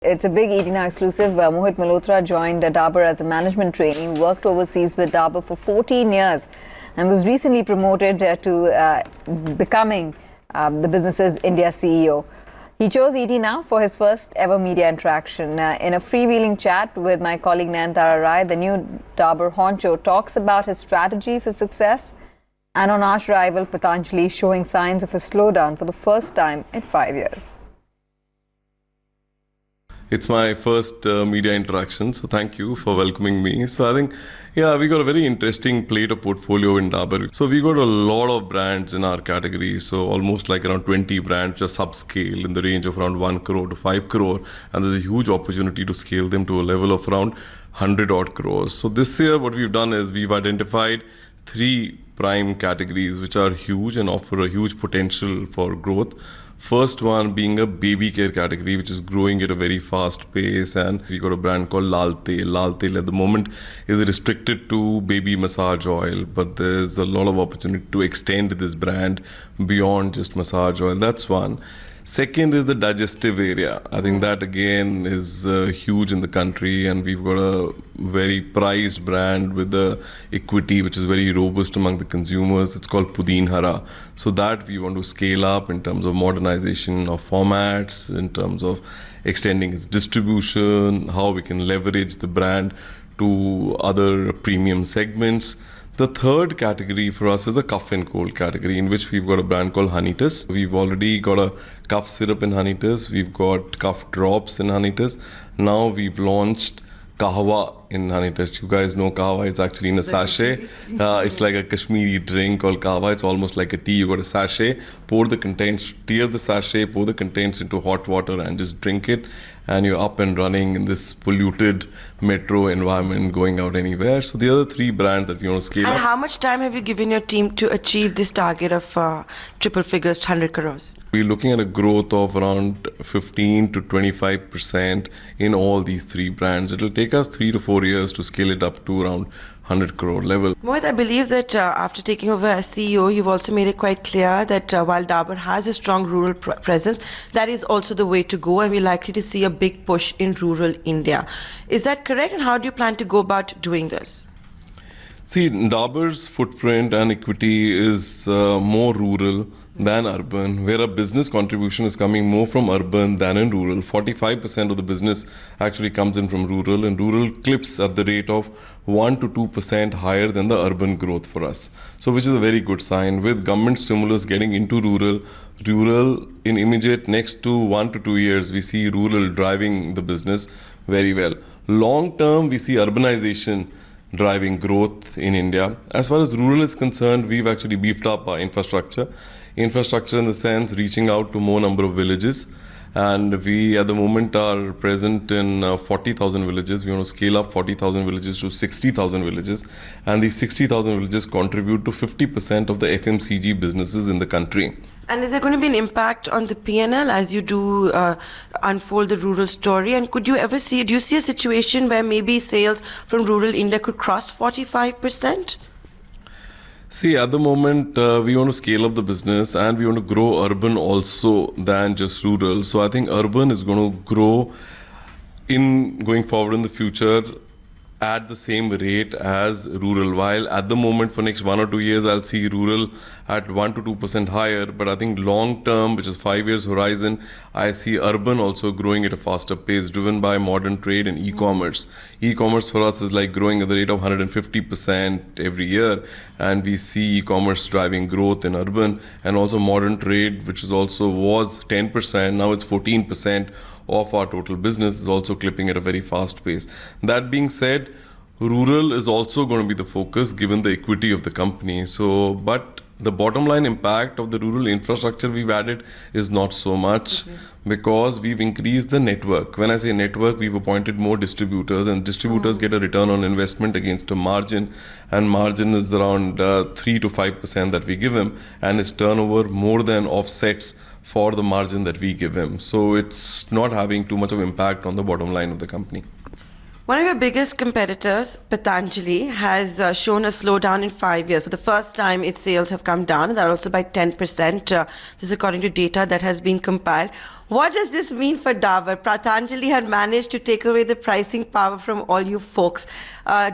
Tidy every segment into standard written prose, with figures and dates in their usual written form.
it's a big ET Now exclusive. Mohit Malhotra joined Dabur as a management trainee, worked overseas with Dabur for 14 years and was recently promoted to becoming the business's India CEO. He chose ET Now for his first ever media interaction. In a freewheeling chat with my colleague Nayantara Rai, the new Dabur honcho talks about his strategy for success and on arch rival Patanjali showing signs of a slowdown for the first time in 5 years. It's my first media interaction, so thank you for welcoming me. So I think, yeah, we got a very interesting plate of portfolio in Dabur. So we got a lot of brands in our category, so almost like around 20 brands just subscale in the range of around 1 crore to 5 crore, and there's a huge opportunity to scale them to a level of around 100 odd crores. So this year what we've done is we've identified 3 prime categories which are huge and offer a huge potential for growth. First one being a baby care category, which is growing at a very fast pace, and we got a brand called Lal Tel. Lal Tel at the moment is restricted to baby massage oil, but there's a lot of opportunity to extend this brand beyond just massage oil. That's one. Second is the digestive area. I think that again is huge in the country, and we've got a very prized brand with the equity which is very robust among the consumers. It's called Pudin Hara. So that we want to scale up in terms of modernization of formats, in terms of extending its distribution, how we can leverage the brand to other premium segments. The third category for us is a cough and cold category, in which we've got a brand called Honitus. We've already got a cough syrup in Honitus. We've got cough drops in Honitus. Now we've launched Kahwa in Honitus. You guys know Kahwa, it's actually in a sachet. It's like a Kashmiri drink called Kahwa. It's almost like a tea. You got a sachet, pour the contents, tear the sachet, pour the contents into hot water and just drink it. And you're up and running in this polluted metro environment, going out anywhere. So the other 3 brands that we want to scale up. And how much time have you given your team to achieve this target of triple figures, 100 crores? We're looking at a growth of around 15 to 25% in all these 3 brands. It'll take us 3 to 4 years to scale it up to around 100 crore level. Mohit, I believe that after taking over as CEO, you've also made it quite clear that while Dabur has a strong rural presence, that is also the way to go, and we're likely to see a big push in rural India. Is that correct, and how do you plan to go about doing this? See, Dabur's footprint and equity is more rural than urban, where a business contribution is coming more from urban than in rural. 45% of the business actually comes in from rural, and rural clips at the rate of 1 to 2% higher than the urban growth for us. So which is a very good sign. With government stimulus getting into rural in immediate next to 1 to 2 years, we see rural driving the business very well. Long term, we see urbanization driving growth in India. As far as rural is concerned, we've actually beefed up our infrastructure. Infrastructure in the sense reaching out to more number of villages, and we at the moment are present in 40,000 villages. We want to scale up 40,000 villages to 60,000 villages, and these 60,000 villages contribute to 50% of the FMCG businesses in the country. And is there going to be an impact on the P&L as you do unfold the rural story? And do you see a situation where maybe sales from rural India could cross 45%? See, at the moment, we want to scale up the business, and we want to grow urban also than just rural. So I think urban is going to grow in going forward in the future at the same rate as rural, while at the moment for next 1 or 2 years I'll see rural at 1 to 2% higher, but I think long term, which is 5 years horizon, I see urban also growing at a faster pace, driven by modern trade and e-commerce. E-commerce for us is like growing at the rate of 150% every year, and we see e-commerce driving growth in urban, and also modern trade, which is also was 10%, now it's 14% of our total business, is also clipping at a very fast pace. That being said, rural is also going to be the focus given the equity of the company. So, but the bottom line impact of the rural infrastructure we've added is not so much, because we've increased the network. When I say network, we've appointed more distributors, and distributors get a return on investment against a margin, and margin is around 3 to 5% that we give them, and its turnover more than offsets for the margin that we give him. So it's not having too much of impact on the bottom line of the company. One of your biggest competitors, Patanjali, has shown a slowdown in 5 years. For the first time, its sales have come down, and that also by 10%. This is according to data that has been compiled. What does this mean for Dabur? Patanjali had managed to take away the pricing power from all you folks.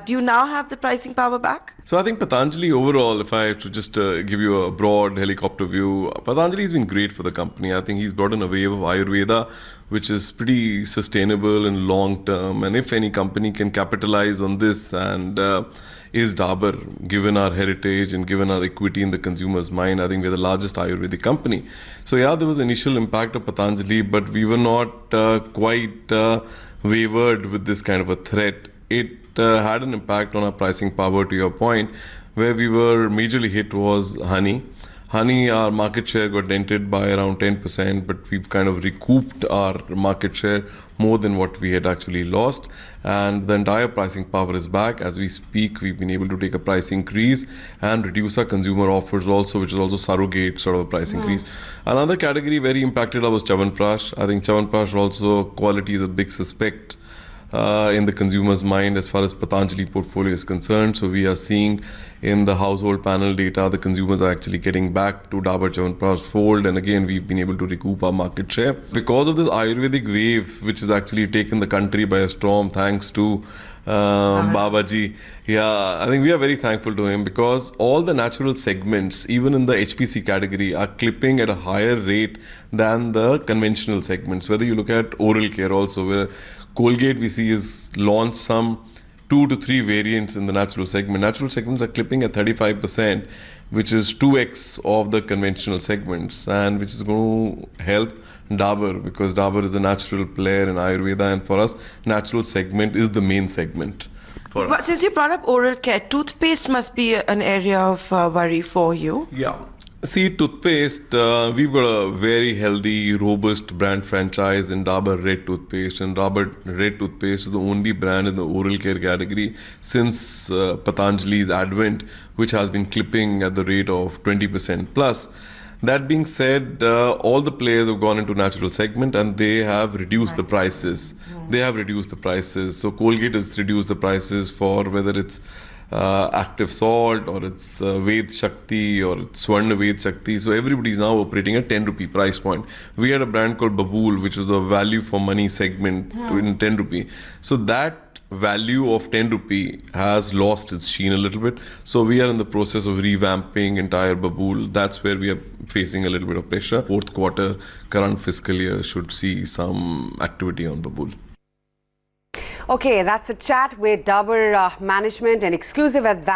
Do you now have the pricing power back? So I think Patanjali overall, if I have to just give you a broad helicopter view, Patanjali has been great for the company. I think he's brought in a wave of Ayurveda, which is pretty sustainable and long term. And if any company can capitalize on this, and is Dabur, given our heritage and given our equity in the consumer's mind, I think we're the largest Ayurvedic company. So yeah, there was initial impact of Patanjali, but we were not quite wavered with this kind of a threat. It had an impact on our pricing power, to your point. Where we were majorly hit was honey. Honey, our market share got dented by around 10%, but we've kind of recouped our market share more than what we had actually lost. And the entire pricing power is back. As we speak, we've been able to take a price increase and reduce our consumer offers also, which is also surrogate sort of a price increase. Another category very impacted was Chyawanprash. I think Chyawanprash also quality is a big suspect in the consumer's mind as far as Patanjali portfolio is concerned. So we are seeing in the household panel data, the consumers are actually getting back to Dabur Chyawanprash fold, and again we've been able to recoup our market share. Because of this Ayurvedic wave, which has actually taken the country by a storm, thanks to Babaji. Yeah, I think we are very thankful to him, because all the natural segments, even in the HPC category, are clipping at a higher rate than the conventional segments. Whether you look at oral care also, where Colgate we see is launched some 2 to 3 variants in the natural segment. Natural segments are clipping at 35%, which is 2x of the conventional segments, and which is going to help Dabur, because Dabur is a natural player in Ayurveda, and for us, natural segment is the main segment. But since you brought up oral care, toothpaste must be an area of worry for you. Yeah. See, toothpaste, we've got a very healthy, robust brand franchise in Dabur Red Toothpaste, and Dabur Red Toothpaste is the only brand in the oral care category since Patanjali's advent, which has been clipping at the rate of 20% plus. That being said, all the players have gone into natural segment, and they have reduced the prices. They have reduced the prices. So Colgate has reduced the prices for whether it's Active Salt, or it's Ved Shakti, or it's Swarna Ved Shakti. So everybody is now operating at 10 rupee price point. We had a brand called Babool, which was a value for money segment in 10 rupee. So that value of 10 rupee has lost its sheen a little bit. So we are in the process of revamping entire Babool. That's where we are facing a little bit of pressure. Fourth quarter, current fiscal year should see some activity on Babool. Okay, that's a chat with Dabur management, and exclusive at that.